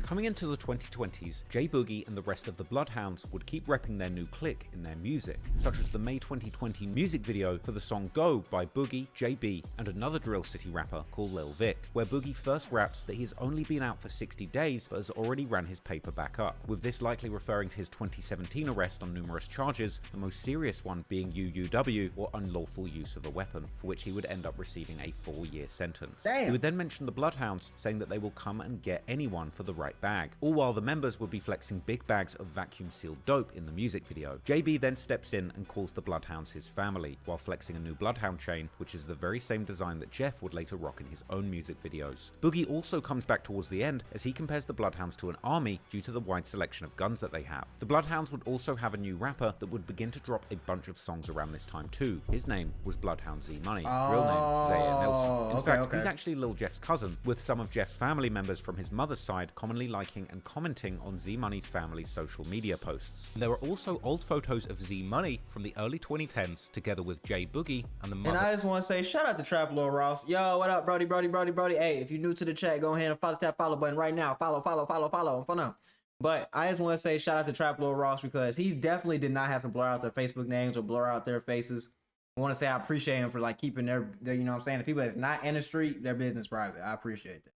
Coming into the 2020s, J Boogie and the rest of the Bloodhounds would keep repping their new clique in their music, such as the May 2020 music video for the song Go by Boogie, JB, and another Drill City rapper called Lil Vic, where Boogie first raps that he has only been out for 60 days but has already ran his paper back up, with this likely referring to his 2017 arrest on numerous charges, the most serious one being UUW, or unlawful use of a weapon, for which he would end up receiving a 4-year sentence. Damn. He would then mention the Bloodhounds, saying that they will come and get anyone for the right bag, all while the members would be flexing big bags of vacuum-sealed dope in the music video. JB then steps in and calls the Bloodhounds his family, while flexing a new Bloodhound chain, which is the very same design that Jeff would later rock in his own music videos. Boogie also comes back towards the end as he compares the Bloodhounds to an army due to the wide selection of guns that they have. The Bloodhounds would also have a new rapper that would begin to drop a bunch of songs around this time too. His name was Bloodhound Z Money, real name Zaire Nelson. In fact, he's actually Lil Jeff's cousin, with some of Jeff's family members from his mother's side commonly liking and commenting on Z Money's family's social media posts. There are also old photos of Z Money from the early 2010s together with J Boogie and the mother. And I just want to say shout out to Trap Lord Ross. Yo, what up, Brody? Hey, if you're new to the chat, go ahead and follow that follow button right now. Follow for now. But I just want to say shout out to Trap Lord Ross because he definitely did not have to blur out their Facebook names or blur out their faces. I want to say I appreciate him for like keeping their you know what I'm saying, the people that's not in the street, their business private. I appreciate that.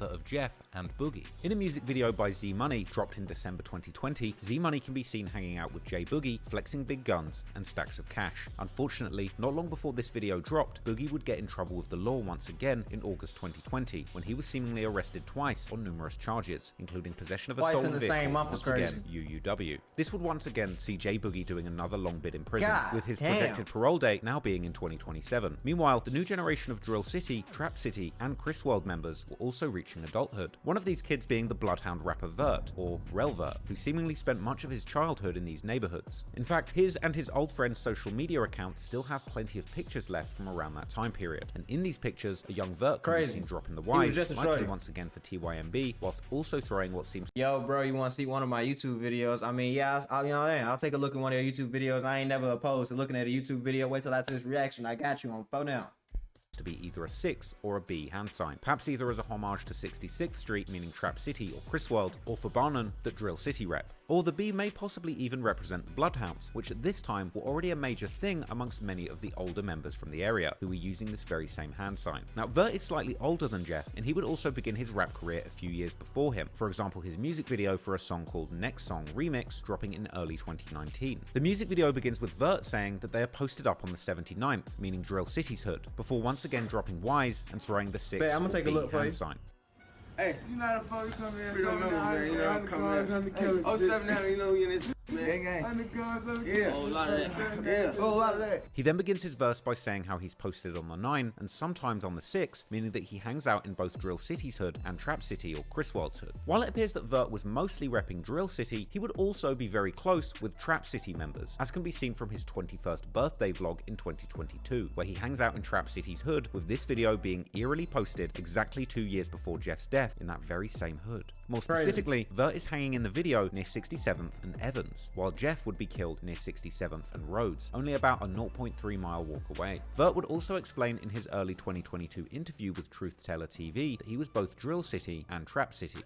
Of Jeff and Boogie. In a music video by Z Money dropped in December 2020, Z Money can be seen hanging out with J Boogie, flexing big guns and stacks of cash. Unfortunately, not long before this video dropped, Boogie would get in trouble with the law once again in August 2020, when he was seemingly arrested twice on numerous charges, including possession of a stolen vehicle, same month was crazy. Again, UUW. This would once again see J Boogie doing another long bid in prison, God with his damn. projected parole date now being in 2027. Meanwhile, the new generation of Drill City, Trap City, and Chris World members were also reaching adulthood. One of these kids being the Bloodhound rapper Vert, or Rel Vert, who seemingly spent much of his childhood in these neighborhoods. In fact, his and his old friend's social media accounts still have plenty of pictures left from around that time period, and in these pictures, a young Vert can be seen dropping the Y's, likely once again for TYMB, whilst also throwing what seems— Yo, bro, you want to see one of my YouTube videos? I mean, yeah, I'll take a look at one of your YouTube videos. I ain't never opposed to looking at a YouTube video. Wait till I see this reaction. I got you on phone now. To be either a 6 or a B hand sign, perhaps either as a homage to 66th Street meaning Trap City or Chris World, or for Barnum that Drill City rep. Or the B may possibly even represent the Bloodhounds, which at this time were already a major thing amongst many of the older members from the area who were using this very same hand sign. Now Vert is slightly older than Jeff, and he would also begin his rap career a few years before him, for example his music video for a song called Next Song Remix dropping in early 2019. The music video begins with Vert saying that they are posted up on the 79th, meaning Drill City's hood, before once again dropping Y's and throwing the 6 I'm gonna take a look for you. sign. Hey, you know how the fuck we come here? We don't know, man. You know, I'm coming here. Oh, 7 now, you know, we in this, man. Gang. Yeah. Oh, a lot of that. Yeah. Oh, a lot of that. He then begins his verse by saying how he's posted on the 9 and sometimes on the 6, meaning that he hangs out in both Drill City's hood and Trap City or Chris World's hood. While it appears that Vert was mostly repping Drill City, he would also be very close with Trap City members, as can be seen from his 21st birthday vlog in 2022, where he hangs out in Trap City's hood, with this video being eerily posted exactly 2 years before Jeff's death in that very same hood. More specifically, Vert is hanging in the video near 67th and Evans, while Jeff would be killed near 67th and Rhodes, only about a 0.3 mile walk away. Vert would also explain in his early 2022 interview with Truth Teller TV that he was both Drill City and Trap City.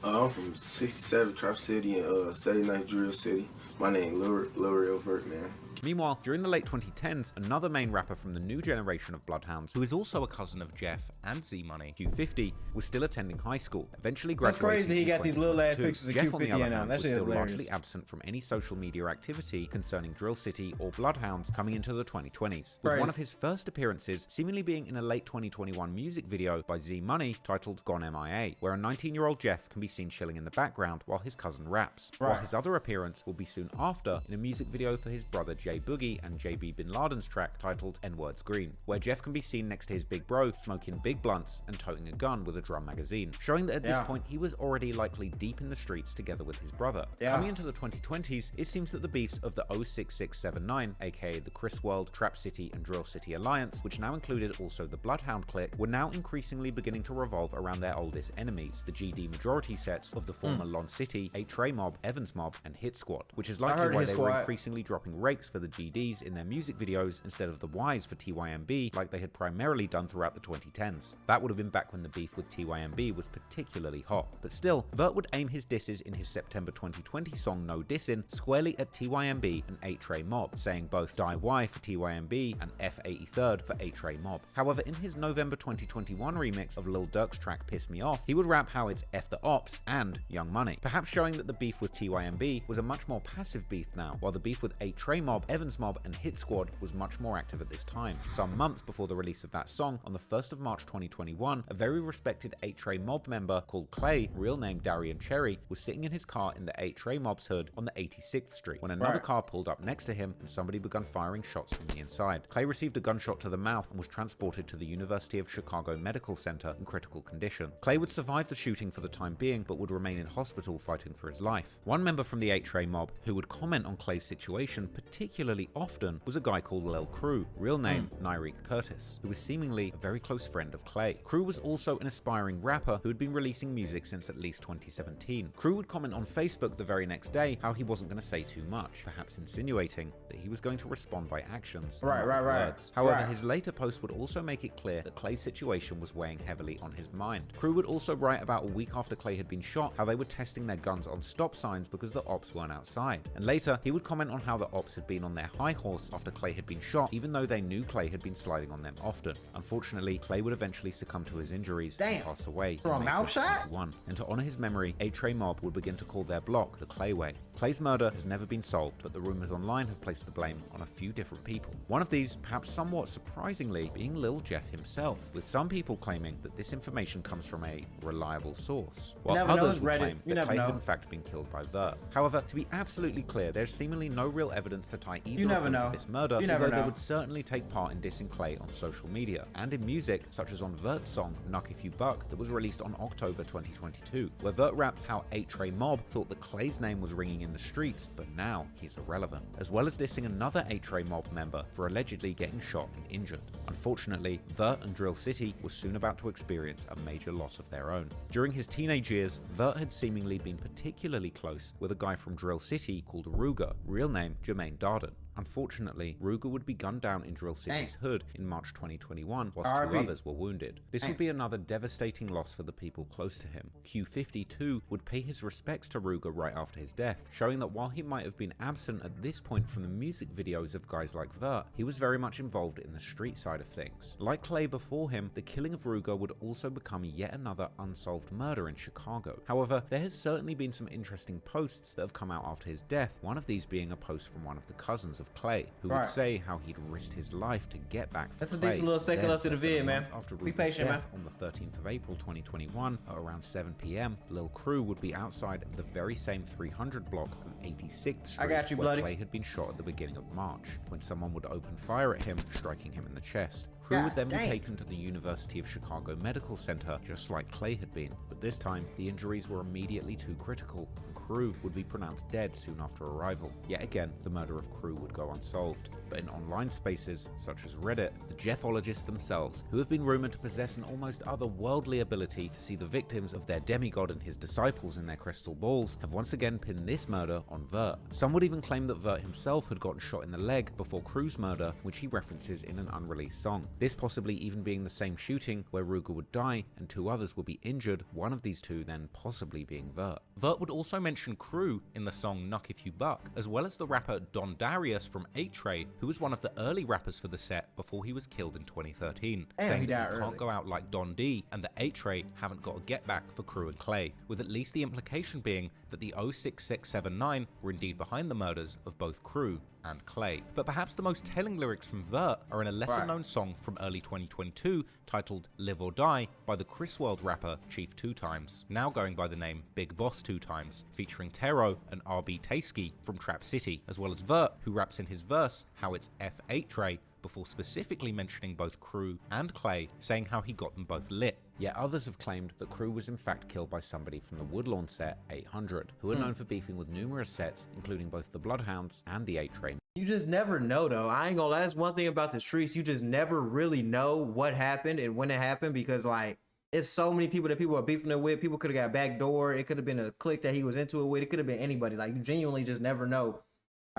I'm from 67 Trap City and 79 Drill City. My name Lil Vert, man. Meanwhile, during the late 2010s, another main rapper from the new generation of Bloodhounds, who is also a cousin of Jeff and Z Money, Q50, was still attending high school, eventually graduating. That's crazy, he got these little ass pictures of Jeff, Q50 on the other in hand, was shit still hilarious. largely absent from any social media activity concerning Drill City or Bloodhounds coming into the 2020s, with one of his first appearances seemingly being in a late 2021 music video by Z Money titled Gone MIA, where a 19-year-old Jeff can be seen chilling in the background while his cousin raps, while his other appearance will be soon after in a music video for his brother J Boogie and JB Bin Laden's track titled N-Words Green, where Jeff can be seen next to his big bro smoking big blunts and toting a gun with a drum magazine, showing that at this point he was already likely deep in the streets together with his brother. Coming into the 2020s, it seems that the beefs of the 06679, aka the Chris World, Trap City and Drill City Alliance, which now included also the Bloodhound clique, were now increasingly beginning to revolve around their oldest enemies, the GD majority sets of the former Lon City, 8 Trey Mob, Evans Mob and Hit Squad, which is likely why they were increasingly dropping rakes for the GDs in their music videos instead of the Ys for TYMB like they had primarily done throughout the 2010s. That would have been back when the beef with TYMB was particularly hot. But still, Vert would aim his disses in his September 2020 song No Dissin' squarely at TYMB and 8-Tray Mob, saying both Die Y for TYMB and F83rd for 8-Tray Mob. However, in his November 2021 remix of Lil Durk's track Piss Me Off, he would rap how it's F the Ops and Young Money, perhaps showing that the beef with TYMB was a much more passive beef now, while the beef with 8-Tray Mob, Evans Mob and Hit Squad was much more active at this time. Some months before the release of that song, on the 1st of March 2021, a very respected 8-Tray Mob member called Clay, real name Darian Cherry, was sitting in his car in the 8-Tray Mob's hood on the 86th Street when another car pulled up next to him and somebody began firing shots from the inside. Clay received a gunshot to the mouth and was transported to the University of Chicago Medical Center in critical condition. Clay would survive the shooting for the time being, but would remain in hospital fighting for his life. One member from the 8-Tray Mob who would comment on Clay's situation particularly often was a guy called Lil Crew, real name Nyreek Curtis, who was seemingly a very close friend of Clay. Crew was also an aspiring rapper who had been releasing music since at least 2017. Crew would comment on Facebook the very next day how he wasn't going to say too much, perhaps insinuating that he was going to respond by actions, not words. However, his later post would also make it clear that Clay's situation was weighing heavily on his mind. Crew would also write about a week after Clay had been shot how they were testing their guns on stop signs because the ops weren't outside. And later, he would comment on how the ops had been on their high horse after Clay had been shot, even though they knew Clay had been sliding on them often. Unfortunately, Clay would eventually succumb to his injuries and pass away for a mouth shot. And to honor his memory, 8-Tray Mob would begin to call their block the Clay Way. Clay's murder has never been solved, but the rumors online have placed the blame on a few different people. One of these, perhaps somewhat surprisingly, being Lil Jeff himself, with some people claiming that this information comes from a reliable source, while others would claim that Clay had in fact been killed by Vert. However, to be absolutely clear, there's seemingly no real evidence to tie either of them to this murder, although they would certainly take part in dissing Clay on social media, and in music, such as on Vert's song Knuck If You Buck that was released on October 2022, where Vert raps how 8-Tray Mob thought that Clay's name was ringing in the streets, but now he's irrelevant, as well as dissing another 8-Tray Mob member for allegedly getting shot and injured. Unfortunately, Vert and Drill City were soon about to experience a major loss of their own. During his teenage years, Vert had seemingly been particularly close with a guy from Drill City called Ruger, real name Jermaine Darden. Unfortunately, Ruger would be gunned down in Drill City's hood in March 2021, whilst two others were wounded. This would be another devastating loss for the people close to him. Q52 would pay his respects to Ruger right after his death, showing that while he might have been absent at this point from the music videos of guys like Vert, he was very much involved in the street side of things. Like Clay before him, the killing of Ruger would also become yet another unsolved murder in Chicago. However, there has certainly been some interesting posts that have come out after his death, one of these being a post from one of the cousins of Clay, who would say how he'd risked his life to get back for That's Clay. A decent little second left to the vid, man. After Be patient, man. On the 13th of April 2021, at around 7 p.m, Lil Crew would be outside of the very same 300 block of 86th Street, I got you, where bloody. Clay had been shot at the beginning of March, when someone would open fire at him, striking him in the chest. Crew would then be taken to the University of Chicago Medical Center, just like Clay had been, but this time, the injuries were immediately too critical, and Crew would be pronounced dead soon after arrival. Yet again, the murder of Crew would go unsolved. But in online spaces, such as Reddit, the Jeffologists themselves, who have been rumored to possess an almost otherworldly ability to see the victims of their demigod and his disciples in their crystal balls, have once again pinned this murder on Vert. Some would even claim that Vert himself had gotten shot in the leg before Crew's murder, which he references in an unreleased song. This possibly even being the same shooting where Ruger would die and two others would be injured, one of these two then possibly being Vert. Vert would also mention Crew in the song Knuck If You Buck, as well as the rapper Don Darius from 8-Tray, who was one of the early rappers for the set before he was killed in 2013, saying that you can't go out like Don D and the 8-Tray haven't got a get back for Crew and Clay, with at least the implication being that the 06679 were indeed behind the murders of both Crew and Clay. But perhaps the most telling lyrics from Vert are in a lesser known song from early 2022 titled Live or Die by the Chris World rapper Chief 2 Times, now going by the name Big Boss 2 Times, featuring Tero and RB Tasky from Trap City, as well as Vert, who raps in his verse how it's F8-Tray, before specifically mentioning both Crew and Clay, saying how he got them both lit. Yet others have claimed that Crew was in fact killed by somebody from the Woodlawn set 800, who are known for beefing with numerous sets, including both the Bloodhounds and the 8-Tray. You just never know, though. I ain't gonna lie, that's one thing about the streets. You just never really know what happened and when it happened, because like it's so many people that people are beefing it with. People could have got backdoor. It could have been a clique that he was into it with. It could have been anybody. Like you genuinely just never know.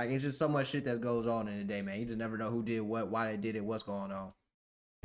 Like, it's just so much shit that goes on in the day, man. You just never know who did what, why they did it, what's going on.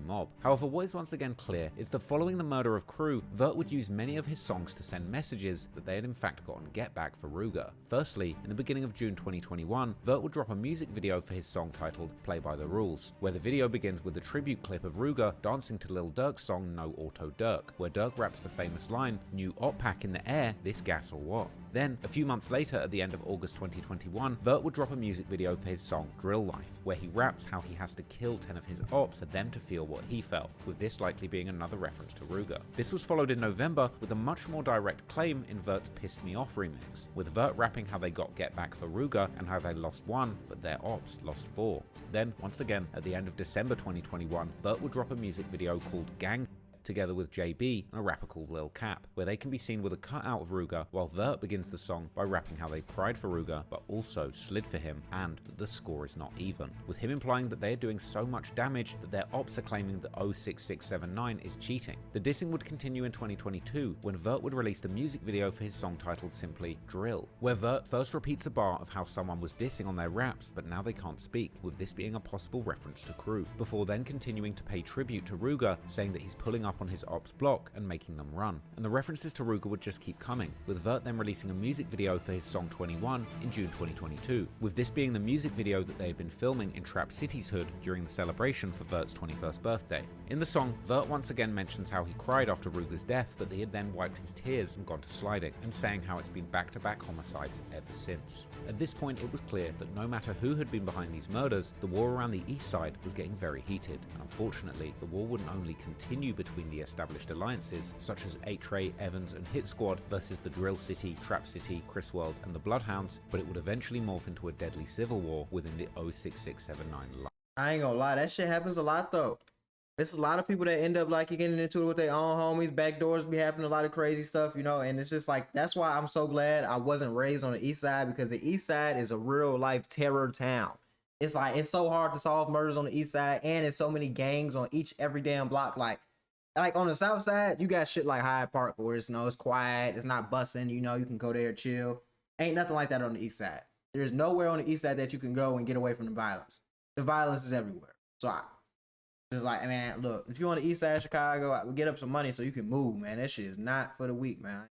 Mob. However, what is once again clear is that following the murder of Crew, Vert would use many of his songs to send messages that they had in fact gotten get back for Ruger. Firstly, in the beginning of June 2021, Vert would drop a music video for his song titled Play by the Rules, where the video begins with a tribute clip of Ruger dancing to Lil Durk's song No Auto Durk, where Durk raps the famous line, "New op pack in the air, this gas or what?" Then, a few months later, at the end of August 2021, Vert would drop a music video for his song Drill Life, where he raps how he has to kill 10 of his ops for them to feel what he felt, with this likely being another reference to Ruger. This was followed in November with a much more direct claim in Vert's Pissed Me Off remix, with Vert rapping how they got get back for Ruger and how they lost 1, but their ops lost 4. Then, once again, at the end of December 2021, Vert would drop a music video called Gang, together with JB and a rapper called Lil Cap, where they can be seen with a cutout of Ruger, while Vert begins the song by rapping how they cried for Ruger but also slid for him, and that the score is not even, with him implying that they are doing so much damage that their ops are claiming that 06679 is cheating. The dissing would continue in 2022 when Vert would release the music video for his song titled simply Drill, where Vert first repeats a bar of how someone was dissing on their raps but now they can't speak, with this being a possible reference to Crew, before then continuing to pay tribute to Ruger, saying that he's pulling up on his ops block and making them run. And the references to Ruger would just keep coming, with Vert then releasing a music video for his song 21 in June 2022, with this being the music video that they had been filming in Trap City's hood during the celebration for Vert's 21st birthday. In the song, Vert once again mentions how he cried after Ruger's death, but he had then wiped his tears and gone to sliding, and saying how it's been back-to-back homicides ever since. At this point, it was clear that no matter who had been behind these murders, the war around the east side was getting very heated, and unfortunately, the war wouldn't only continue between the established alliances, such as 8-Tray, Evans, and Hit Squad versus the Drill City, Trap City, Chris World, and the Bloodhounds, but it would eventually morph into a deadly civil war within the 06679 line. I ain't gonna lie, that shit happens a lot though. There's a lot of people that end up like getting into it with their own homies. Backdoors be happening, a lot of crazy stuff, you know, and it's just like, that's why I'm so glad I wasn't raised on the east side, because the east side is a real life terror town. It's like, it's so hard to solve murders on the east side, and it's so many gangs on every damn block. Like on the south side, you got shit like Hyde Park where it's, you know, it's quiet, it's not bussing, you know, you can go there chill. Ain't nothing like that on the east side. There's nowhere on the east side that you can go and get away from the violence. The violence is everywhere. So just like, man, look, if you on the east side of Chicago, I would get up some money so you can move, man. That shit is not for the weak, man.